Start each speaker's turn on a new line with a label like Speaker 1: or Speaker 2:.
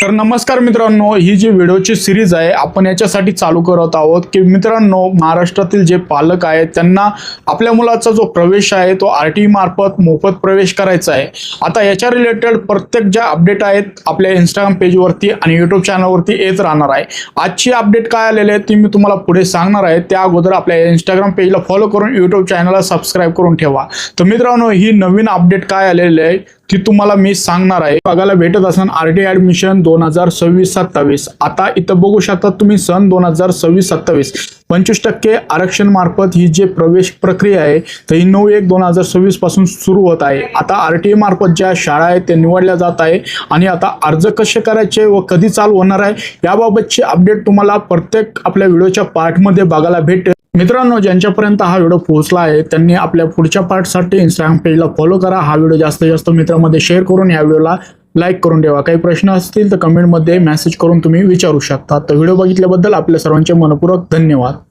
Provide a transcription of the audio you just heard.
Speaker 1: तर नमस्कार मित्रांनो, ही जी व्हिडिओची सिरीज आहे आपण याच्यासाठी चालू करत आहोत की मित्रांनो, महाराष्ट्रातील जे पालक आहेत त्यांना आपल्या मुलाचा जो प्रवेश आहे तो RTE मार्फत मोफत प्रवेश करायचा आहे। आता याच्या रिलेटेड प्रत्येक ज्या अपडेट आहेत आपल्या इंस्टाग्राम पेजवरती आणि यूट्यूब चॅनलवरती येत राहणार आहे। आजची अपडेट काय आलेली आहे ती मी तुम्हाला पुढे सांगणार आहे। त्या अगोदर आपल्या इंस्टाग्राम पेजला फॉलो करून यूट्यूब चॅनलला सबस्क्राइब करून ठेवा। तर मित्रांनो, ही नवीन अपडेट काय आलेली आहे ती तुम्हाला मी सांगणार आहे। बघायला भेटत असन RTE ॲडमिशन 2026-27। आता इथं बघू शकता तुम्ही सन 2026-27 25% आरक्षण मार्फत ही जे प्रवेश प्रक्रिया आहे तर ही 9/1/2026 पासून सुरू होत आहे। आता RTE मार्फत ज्या शाळा आहेत ते निवडल्या जात आहे आणि आता अर्ज कसे करायचे व कधी चालू होणार आहे याबाबतची अपडेट तुम्हाला प्रत्येक आपल्या व्हिडिओच्या पार्टमध्ये बघायला भेटेल। मित्रांनो, ज्यांच्यापर्यंत हा व्हिडिओ पोहोचला आहे त्यांनी आपल्या पुढच्या पार्टसाठी इंस्टाग्राम पेजला फॉलो करा। हा व्हिडिओ जास्तीत जास्त मित्रांमध्ये शेअर करून या व्हिडिओला लाईक करून ठेवा। काही प्रश्न असतील तर कमेंटमध्ये मेसेज करून तुम्ही विचारू शकता। तर व्हिडिओ बघितल्याबद्दल आपल्या सर्वांचे मनपूर्वक धन्यवाद।